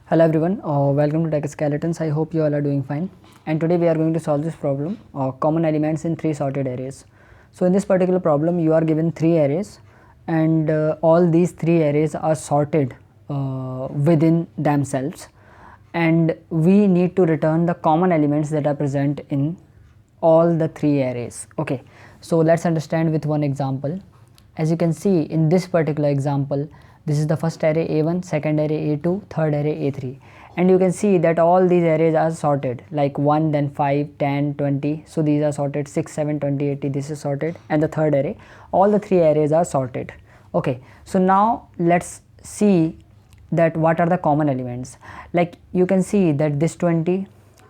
Hello everyone, welcome to Tech Skeletons. I hope you all are doing fine. And today we are going to solve this problem, common elements in 3 sorted arrays. So in this particular problem, you are given 3 arrays, and all these 3 arrays are sorted within themselves, and we need to return the common elements that are present in all the 3 arrays. Okay, so let's understand with one example. As you can see in this particular example, this is the first array A1, second array A2, third array A3, and you can see that all these arrays are sorted like 1, then 5, 10, 20. So these are sorted, 6, 7, 20, 80, this is sorted, and the third array, all the 3 arrays are sorted. Okay, so now let's see that what are the common elements. Like you can see that this 20,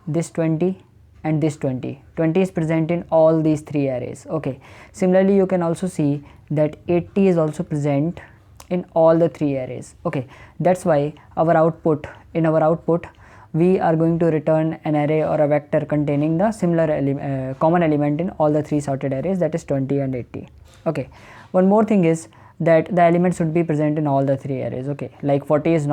this 20, and this 20 is present in all these 3 arrays. Okay, similarly you can also see that 80 is also present in all the 3 arrays. Okay, that's why in our output we are going to return an array or a vector containing the similar common element in all the 3 sorted arrays, that is 20 and 80. Okay, one more thing is that the elements should be present in all the 3 arrays. Okay, like 40 is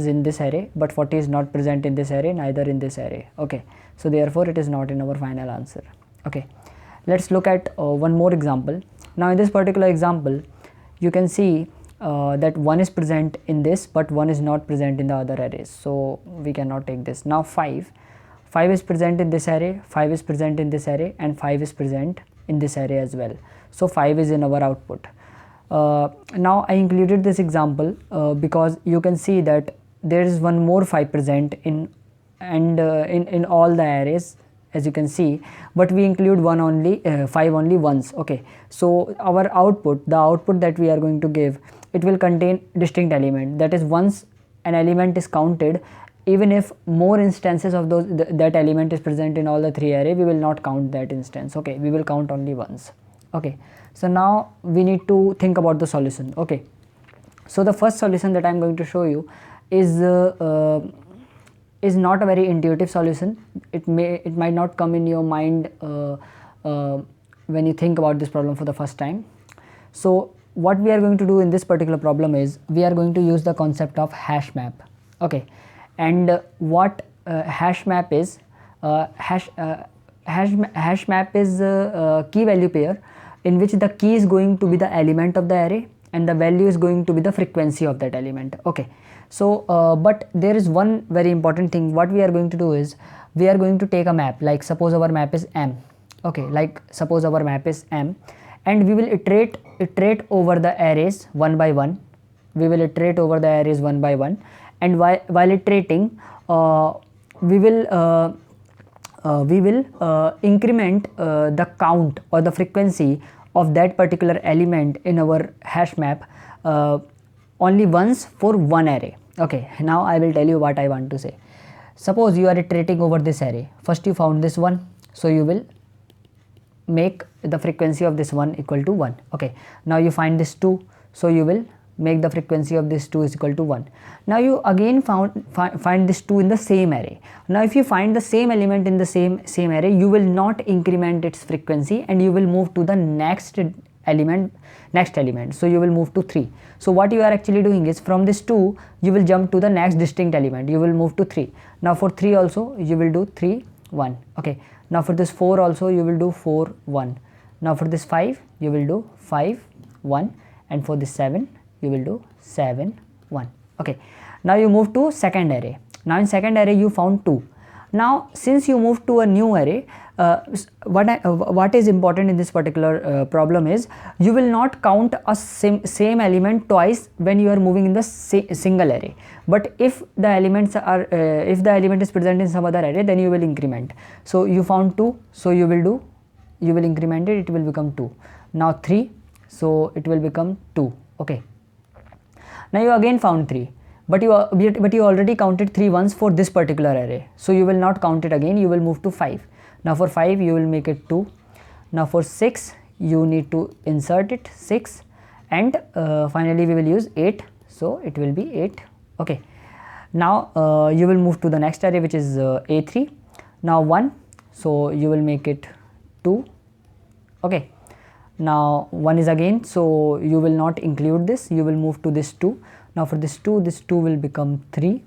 in this array, but 40 is not present in this array, neither in this array. Okay, so therefore it is not in our final answer. Okay, let's look at one more example. Now in this particular example, you can see that 1 is present in this, but 1 is not present in the other arrays, so we cannot take this. Now 5 is present in this array, 5 is present in this array, and 5 is present in this array as well, so 5 is in our output. Now I included this example because you can see that there is one more 5 present in all the arrays, as you can see, but we include 5 only once. Okay, so our output, the output that we are going to give, it will contain distinct element, that is once an element is counted, even if more instances of that element is present in all the 3 array, we will not count that instance. Okay, we will count only once. Okay, so now we need to think about the solution. Okay, so the first solution that I am going to show you is not a very intuitive solution. It might not come in your mind when you think about this problem for the first time. So what we are going to do in this particular problem is we are going to use the concept of hash map. Okay, and what hash map is, hash map is a key value pair in which the key is going to be the element of the array and the value is going to be the frequency of that element. Okay, so but there is one very important thing. What we are going to do is we are going to take a map, like suppose our map is M. Okay, like suppose our map is M, and we will iterate over the arrays one by one. We will iterate over the arrays one by one, and while iterating we will increment the count or the frequency of that particular element in our hash map only once for one array. Okay, now I will tell you what I want to say. Suppose you are iterating over this array. First you found this one, so you will make the frequency of this one equal to 1. Okay, now you find this 2, so you will make the frequency of this 2 is equal to 1. Now you again find this 2 in the same array. Now if you find the same element in the same array, you will not increment its frequency and you will move to the next element, so you will move to 3. So what you are actually doing is from this 2 you will jump to the next distinct element, you will move to 3. Now for 3 also you will do 3 1. Okay, now for this 4 also you will do 4 1. Now for this 5 you will do 5 1, and for this 7 you will do 7 1. Okay, now you move to second array. Now in second array you found 2. Now since you move to a new array, what is important in this particular problem is you will not count a same element twice when you are moving in the single array, but if the elements are if the element is present in some other array, then you will increment. So you found 2, so you will increment it will become 2. Now 3, so it will become 2. Okay, now you again found 3, but you already counted 3 once for this particular array, so you will not count it again, you will move to 5. Now for 5 you will make it 2. Now for 6 you need to insert it 6, and finally we will use 8, so it will be 8. Okay, now you will move to the next array, which is A3. Now 1, so you will make it 2. Okay, now 1 is again, so you will not include this, you will move to this 2. Now for this 2 will become 3.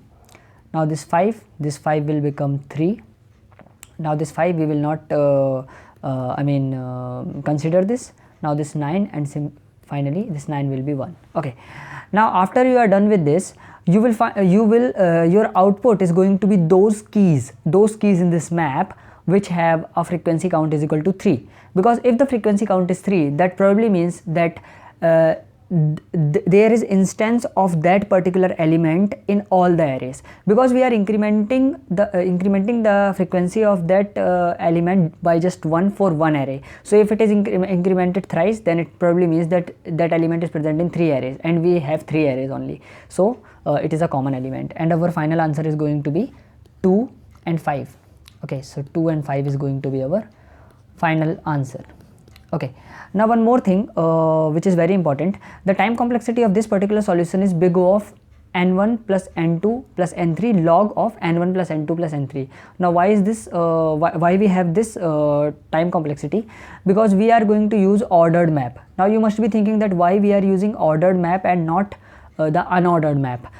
Now this 5 will become 3. Now this 5 we will not consider this. Now this 9, and finally this 9 will be 1. Okay, now after you are done with this, you will find your output is going to be those keys in this map which have a frequency count is equal to 3, because if the frequency count is 3, that probably means that there is instance of that particular element in all the arrays, because we are incrementing the frequency of that element by just 1 for one array. So if it is incremented thrice, then it probably means that that element is present in 3 arrays, and we have 3 arrays only. So it is a common element, and our final answer is going to be 2 and 5. Okay, so 2 and 5 is going to be our final answer. Okay, now one more thing which is very important. The time complexity of this particular solution is big O of n1 plus n2 plus n3 log of n1 plus n2 plus n3. Now why is this, why we have this time complexity? Because we are going to use ordered map. Now you must be thinking that why we are using ordered map and not the unordered map.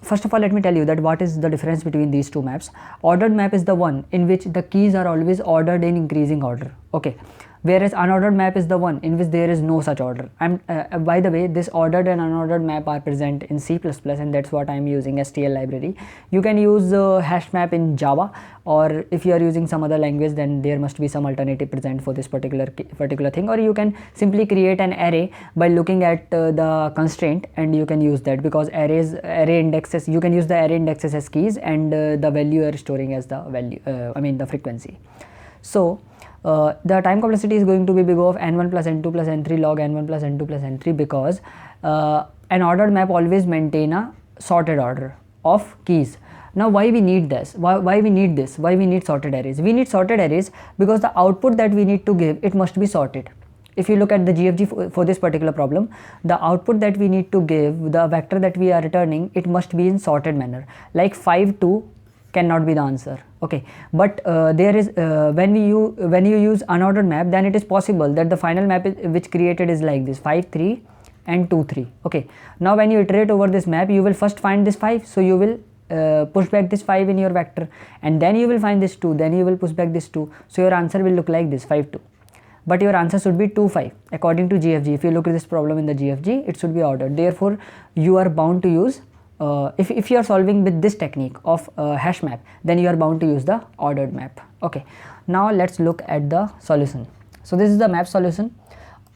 First of all, let me tell you that what is the difference between these two maps. Ordered map is the one in which the keys are always ordered in increasing order. Okay, whereas unordered map is the one in which there is no such order. By the way, this ordered and unordered map are present in C++, and that's what I am using, STL library. You can use hash map in Java, or if you are using some other language, then there must be some alternative present for this particular thing, or you can simply create an array by looking at the constraint, and you can use that, because array indexes, you can use the array indexes as keys, and the value you are storing as the value, the frequency. So the time complexity is going to be big O of n1 plus n2 plus n3 log n1 plus n2 plus n3, because an ordered map always maintain a sorted order of keys. Now why we need this? Why we need this? Why we need sorted arrays? We need sorted arrays because the output that we need to give, it must be sorted. If you look at the GFG for this particular problem, the output that we need to give, the vector that we are returning, it must be in sorted manner. Like 5, 2 cannot be the answer. Okay, but there is when you use unordered map, then it is possible that the final map which created is like this: 5, 3 and 2, 3. Okay, now when you iterate over this map, you will first find this 5, so you will push back this 5 in your vector, and then you will find this 2, then you will push back this 2, so your answer will look like this: 5, 2. But your answer should be 2, 5 according to GFG. If you look at this problem in the GFG, it should be ordered. Therefore you are bound to use, if you are solving with this technique of hash map, then you are bound to use the ordered map. Okay, now let's look at the solution. So this is the map solution,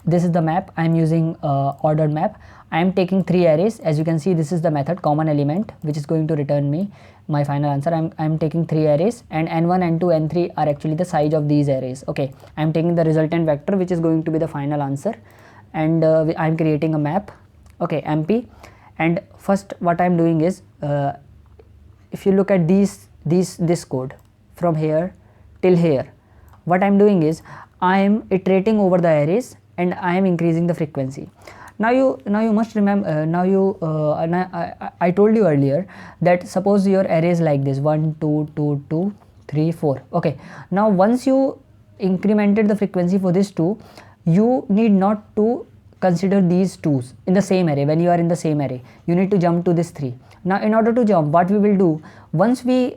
this is the map. I am using ordered map. I am taking 3 arrays. As you can see, this is the method common element which is going to return me my final answer. I am taking 3 arrays, and n1, n2, n3 are actually the size of these arrays. Okay, I am taking the resultant vector which is going to be the final answer, and I am creating a map. Okay, MP. And first what I am doing is, if you look at this code from here till here, what I am doing is I am iterating over the arrays and I am increasing the frequency. Now you must remember, I told you earlier that suppose your array is like this: 1, 2, 2, 2, 3, 4. Okay, now once you incremented the frequency for this 2, you need not to consider these 2s in the same array. When you are in the same array, you need to jump to this 3. Now in order to jump, what we will do, once we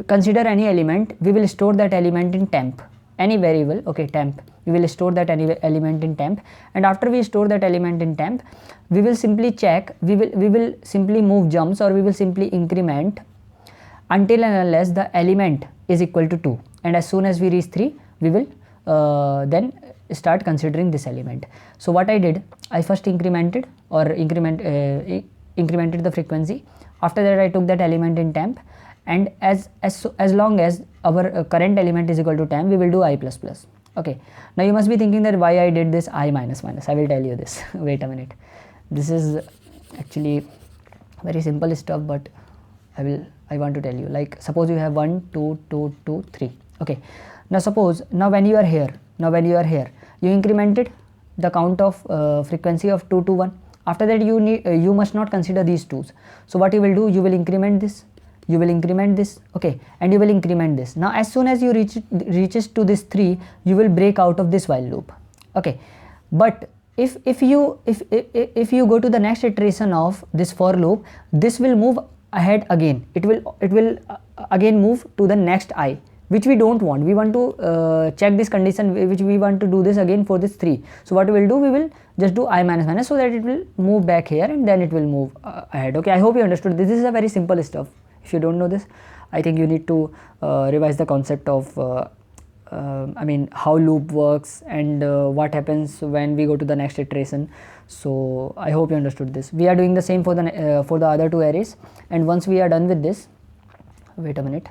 consider any element, we will store that element in temp, any variable. Okay, temp, we will store that element in temp, and after we store that element in temp, we will simply check, we will simply move jumps, or we will simply increment until and unless the element is equal to 2, and as soon as we reach 3, we will then start considering this element. So what I did, I first incremented the frequency. After that I took that element in temp, and as long as our current element is equal to temp, we will do I++. Okay, now you must be thinking that why I did this I minus minus. I will tell you this. Wait a minute, this is actually very simple stuff, but I want to tell you. Like suppose you have 1, 2, 2, 2, 3. Okay, now when you are here, you incremented the count of frequency of 2 to 1. After that you must not consider these 2s. So what you will do, you will increment this, you will increment this, okay, and you will increment this. Now as soon as you reaches to this 3, you will break out of this while loop. Okay, but if you go to the next iteration of this for loop, this will move ahead again. It will again move to the next I, which we don't want. We want to check this condition, which we want to do this again for this 3. So what we will do, we will just do I minus minus, so that it will move back here and then it will move ahead. Okay, I hope you understood this. This is a very simple stuff. If you don't know this, I think you need to revise the concept of I mean how loop works and what happens when we go to the next iteration. So I hope you understood this. We are doing the same for the other 2 arrays, and once we are done with this, wait a minute,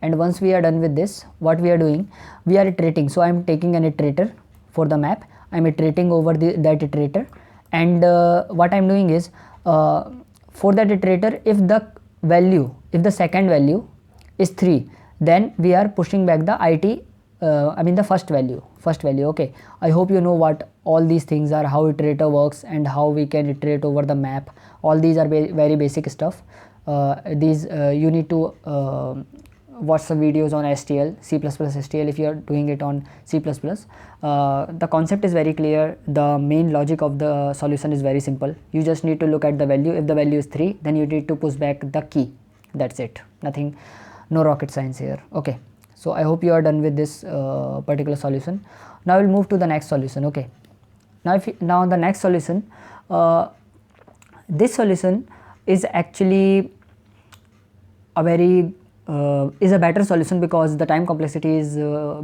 and once we are done with this, what we are doing, we are iterating. So I am taking an iterator for the map. I am iterating over that iterator, and what I am doing is for that iterator, if the second value is 3, then we are pushing back the I mean the first value. Okay, I hope you know what all these things are, how iterator works and how we can iterate over the map. All these are very basic stuff. These you need to watch some videos on STL, C++ STL if you are doing it on C++. The concept is very clear. The main logic of the solution is very simple. You just need to look at the value. If the value is 3, then you need to push back the key. That's it. Nothing, no rocket science here. Okay, so I hope you are done with this particular solution. Now we'll move to the next solution. Okay, now the next solution, this solution is actually a very is a better solution, because the time complexity is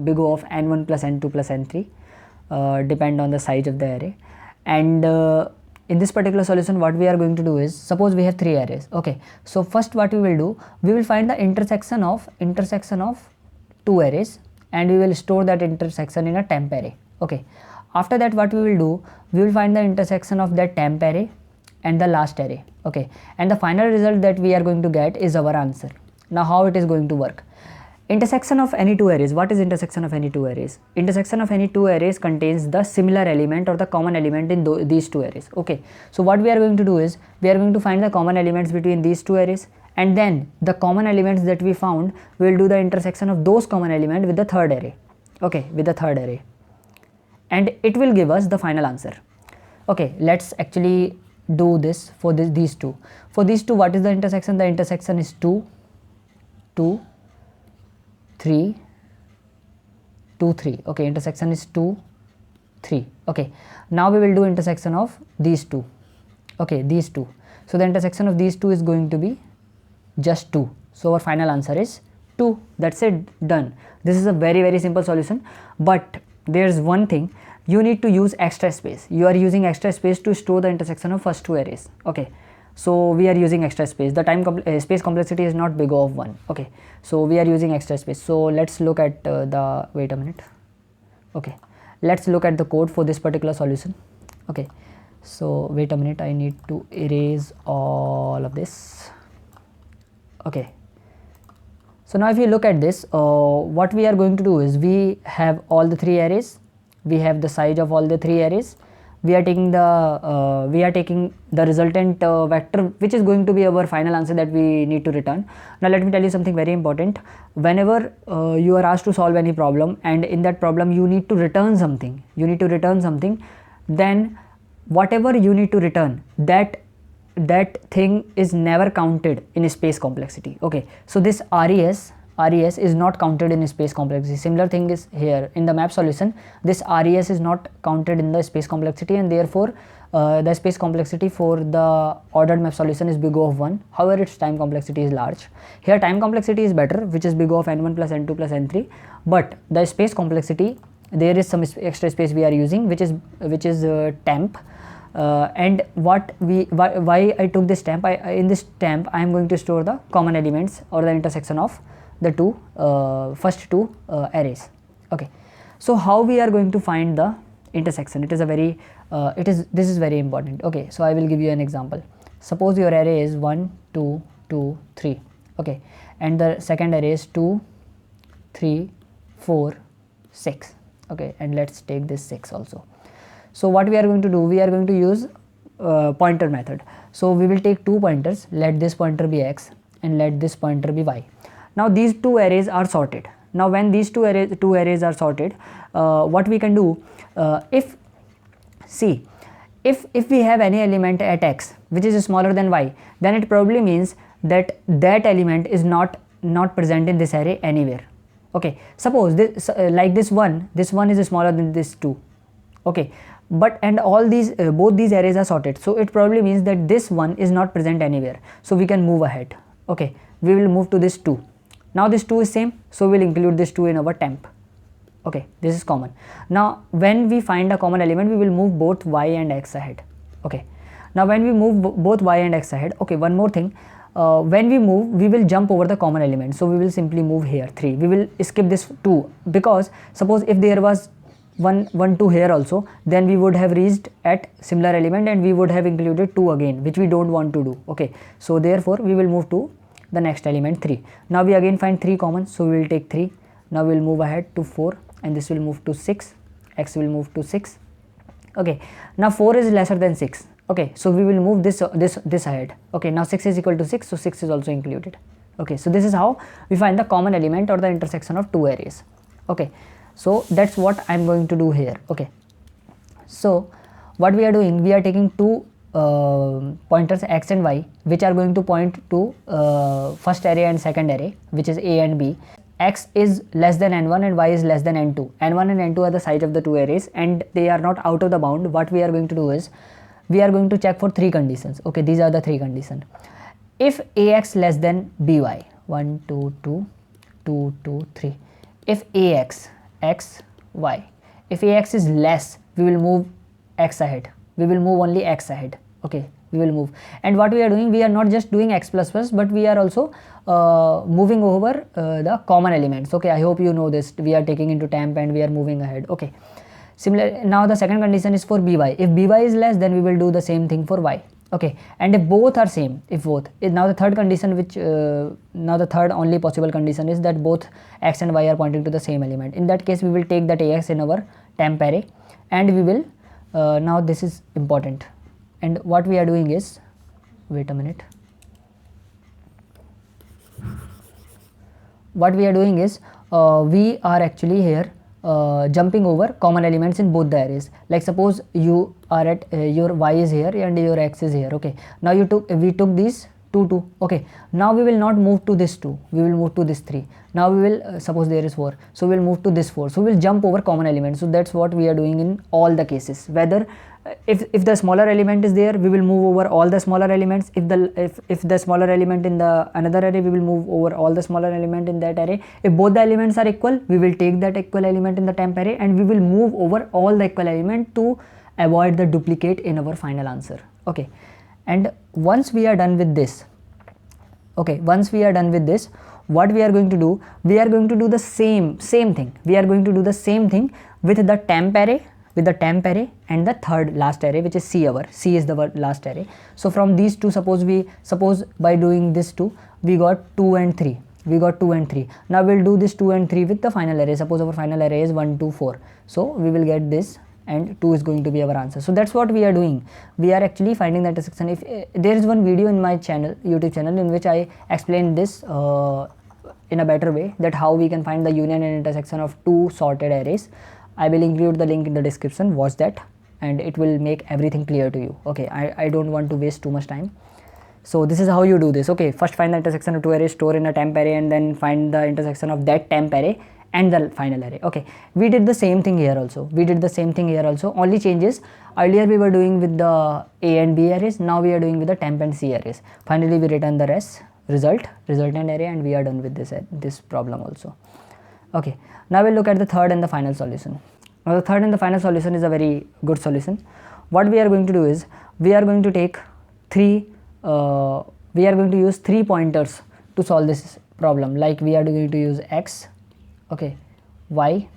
big O of n1 plus n2 plus n3 depend on the size of the array. And in this particular solution, what we are going to do is, suppose we have 3 arrays. Okay, so first what we will do, we will find the intersection of 2 arrays, and we will store that intersection in a temp array. Okay, after that what we will do, we will find the intersection of that temp array and the last array. Okay, and the final result that we are going to get is our answer. Now how it is going to work? Intersection of any 2 arrays. What is intersection of any 2 arrays? Intersection of any 2 arrays contains the similar element or the common element in these 2 arrays. Okay, so what we are going to do is, we are going to find the common elements between these 2 arrays, and then the common elements that we found, we will do the intersection of those common elements with the third array. Okay, with the third array, and it will give us the final answer. Okay, let's actually do this for these 2. For these 2, what is the intersection? The intersection is 2, 2, 3, 2, 3. Okay, intersection is 2, 3. Okay, now we will do intersection of these 2. Okay, these 2. So the intersection of these 2 is going to be just 2. So our final answer is 2. That's it, done. This is a very simple solution, but there's one thing, you need to use extra space. You are using extra space to store the intersection of first 2 arrays. Okay, so we are using extra space. The space complexity is not big O of 1. Okay, so we are using extra space. So let's look at wait a minute. Okay, let's look at the code for this particular solution. Okay, so wait a minute, I need to erase all of this. Okay, so now if you look at this, what we are going to do is, we have all the 3 arrays, we have the size of all the 3 arrays, we are taking the resultant vector, which is going to be our final answer that we need to return. Now let me tell you something very important. Whenever you are asked to solve any problem, and in that problem you need to return something, then whatever you need to return, that thing is never counted in space complexity. Okay, so this res is not counted in space complexity. Similar thing is here in the map solution. This res is not counted in the space complexity, and therefore the space complexity for the ordered map solution is big O of 1. However, its time complexity is large. Here time complexity is better, which is big O of n1 plus n2 plus n3, but the space complexity, there is some extra space we are using, which is temp. And why I took this temp, in this temp I am going to store the common elements or the intersection of the first two arrays. Okay, so how we are going to find the intersection? It is a very this is very important. Okay, so I will give you an example. Suppose your array is 1 2 2 3. Okay, and the second array is 2 3 4 6. Okay, and let's take this 6 also. So what we are going to do, we are going to use pointer method. So we will take 2 pointers, let this pointer be x and let this pointer be y. Now these 2 arrays are sorted. Now when these two arrays are sorted, what we can do, if we have any element at x which is smaller than y, then it probably means that that element is not present in this array anywhere. Okay, suppose this like this one is smaller than this 2. Okay, but and all these both these arrays are sorted, so it probably means that this one is not present anywhere, so we can move ahead. Okay, we will move to this 2. Now this 2 is same, so we'll include this 2 in our temp. Okay, this is common. Now when we find a common element, we will move both y and x ahead. Okay, now when we move both y and x ahead, okay, one more thing, when we move, we will jump over the common element, so we will simply move here 3. We will skip this 2, because suppose if there was 1 2 here also, then we would have reached at similar element and we would have included 2 again, which we don't want to do. Okay, so therefore we will move to the next element 3. Now we again find 3 common, so we will take 3. Now we will move ahead to 4, and this will move to 6, x will move to 6. Okay, now 4 is lesser than 6. Okay, so we will move this ahead. Okay, now 6 is equal to 6, so 6 is also included. Okay, so this is how we find the common element or the intersection of two arrays. Okay, so that's what I'm going to do here. Okay, so what we are doing, we are taking two pointers x and y, which are going to point to first array and second array, which is a and b. X is less than n1 and y is less than n2. n1 and n2 are the size of the two arrays and they are not out of the bound. What we are going to do is, we are going to check for 3 conditions. Okay, these are the 3 conditions. If ax less than by, 1 2 2 2 2 3. If ax x y, if ax is less, we will move x ahead. We will move only x ahead. Okay, we will move. And what we are doing, we are not just doing x plus plus, but we are also moving over the common elements. Okay, I hope you know this. We are taking into temp and we are moving ahead. Okay, similar. Now the second condition is for by. If by is less, then we will do the same thing for y. Okay, and if both are same, if both, now the third condition, which now the third only possible condition is that both x and y are pointing to the same element. In that case, we will take that ax in our temp array, and we will now this is important. And what we are doing is, wait a minute, what we are doing is we are actually here jumping over common elements in both the arrays. Like suppose you are at your y is here and your x is here. Okay, now we took these 2 2. Okay, now we will not move to this 2, we will move to this 3. Now we will suppose there is 4, so we will move to this 4. So we will jump over common elements. So that's what we are doing in all the cases. Whether if the smaller element is there, we will move over all the smaller elements. If the smaller element in the another array, we will move over all the smaller element in that array. If both the elements are equal, we will take that equal element in the temp array and we will move over all the equal element to avoid the duplicate in our final answer. Okay, and once we are done with this, okay, once we are done with this, what we are going to do, we are going to do the same thing. We are going to do the same thing with the temp array, and the third last array, which is C is the last array. So from these two, suppose by doing this 2, we got 2 and 3. We got 2 and 3. Now we'll do this 2 and 3 with the final array. Suppose our final array is 1 2 4. So we will get this, and 2 is going to be our answer. So that's what we are doing. We are actually finding the intersection. If there is one video in my channel, YouTube channel, in which I explain this in a better way, that how we can find the union and intersection of two sorted arrays. I will include the link in the description. Watch that and it will make everything clear to you. Okay, I don't want to waste too much time. So this is how you do this. Okay, first find the intersection of two arrays, store in a temp array, and then find the intersection of that temp array and the final array. Okay, we did the same thing here also. Only changes, earlier we were doing with the A and B arrays, now we are doing with the temp and C arrays. Finally we return the resultant array, and we are done with this problem also. Okay, now we'll look at the third and the final solution. Now the third and the final solution is a very good solution. What we are going to do is, we are going to take we are going to use 3 pointers to solve this problem. Like we are going to use x, okay, y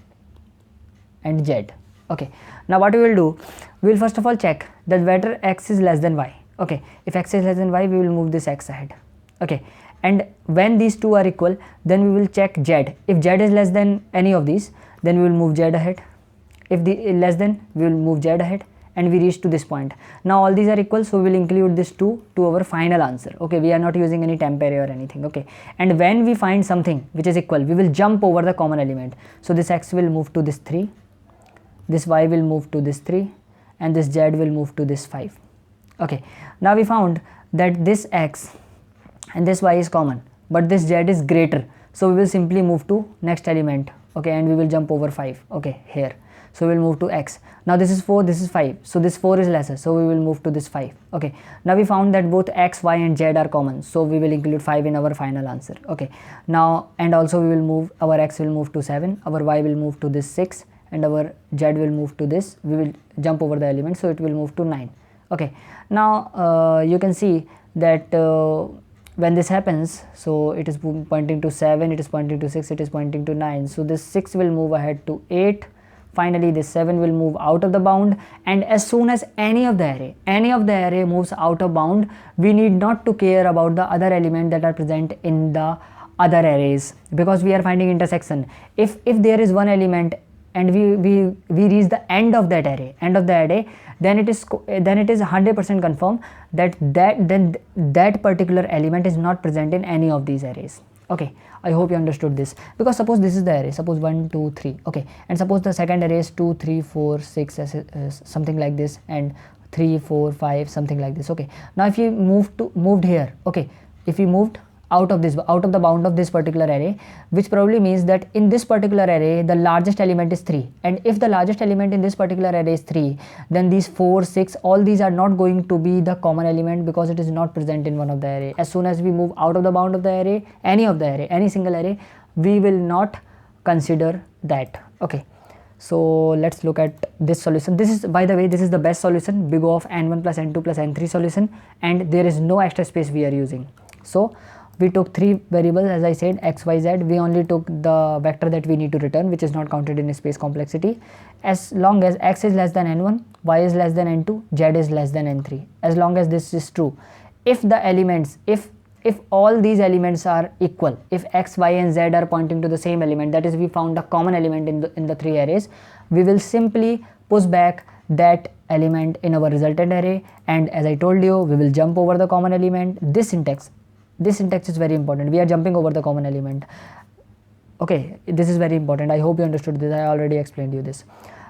and z. Okay, now what we will do, we will first of all check that whether x is less than y. Okay, if x is less than y, we will move this x ahead. Okay, and when these two are equal, then we will check z. If z is less than any of these, then we will move z ahead. If the less than, we will move z ahead, and we reach to this point. Now all these are equal, so we will include this 2 to our final answer. Okay, we are not using any temp array or anything. Okay, and when we find something which is equal, we will jump over the common element. So this x will move to this 3, this y will move to this 3, and this z will move to this 5. Okay, now we found that this x and this y is common, but this z is greater, so we will simply move to next element, okay, and we will jump over 5, okay, here. So we will move to x. Now this is 4, this is 5, so this 4 is lesser, so we will move to this 5, okay. Now we found that both x, y and z are common, so we will include 5 in our final answer, okay. Now, and also we will move, our x will move to 7, our y will move to this 6, and our z will move to this, we will jump over the element, so it will move to 9, okay. Now you can see that when this happens, so it is pointing to 7, it is pointing to 6, it is pointing to 9, so this 6 will move ahead to 8, finally this 7 will move out of the bound, and as soon as any of the array moves out of bound, we need not to care about the other element that are present in the other arrays, because we are finding intersection. If there is one element and we reach the end of that array, then it is 100% confirmed that that particular element is not present in any of these arrays, okay. I hope you understood this, because suppose this is the array, suppose 1 2 3, okay, and suppose the second array is 2 3 4 6 something like this, and 3 4 5 something like this, okay. Now if you moved here, okay, if you moved out of the bound of this particular array, which probably means that in this particular array the largest element is 3, and if the largest element in this particular array is 3, then these 4 6 all these are not going to be the common element, because it is not present in one of the array. As soon as we move out of the bound of the array, any single array, we will not consider that, okay. So let's look at this solution. This is, by the way, this is the best solution, big O of n1 plus n2 plus n3 solution, and there is no extra space we are using. So we took 3 variables, as I said, x, y, z. We only took the vector that we need to return, which is not counted in space complexity. As long as x is less than n1, y is less than n2, z is less than n3. As long as this is true, if the elements, if all these elements are equal, if x, y and z are pointing to the same element, that is, we found a common element in the 3 arrays, we will simply push back that element in our resultant array, and as I told you, we will jump over the common element. This syntax is very important. We are jumping over the common element, okay. This is very important. I hope you understood this. I already explained you this.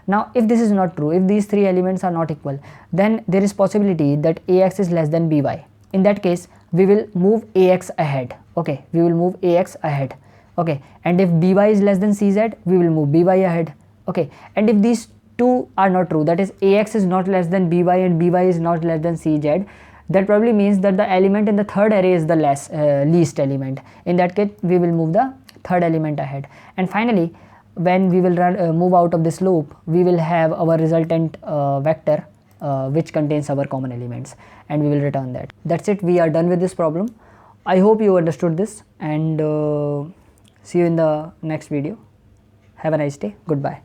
Now if this is not true, if these 3 elements are not equal, then there is possibility that ax is less than by. In that case, we will move ax ahead, okay, we will move ax ahead, okay, and if by is less than cz, we will move by ahead, okay. And if these two are not true, that is, ax is not less than by and by is not less than cz, that probably means that the element in the third array is the least element. In that case, we will move the third element ahead, and finally when we will move out of this loop, we will have our resultant vector which contains our common elements, and we will return that. That's it, we are done with this problem. I hope you understood this, and see you in the next video. Have a nice day. Goodbye.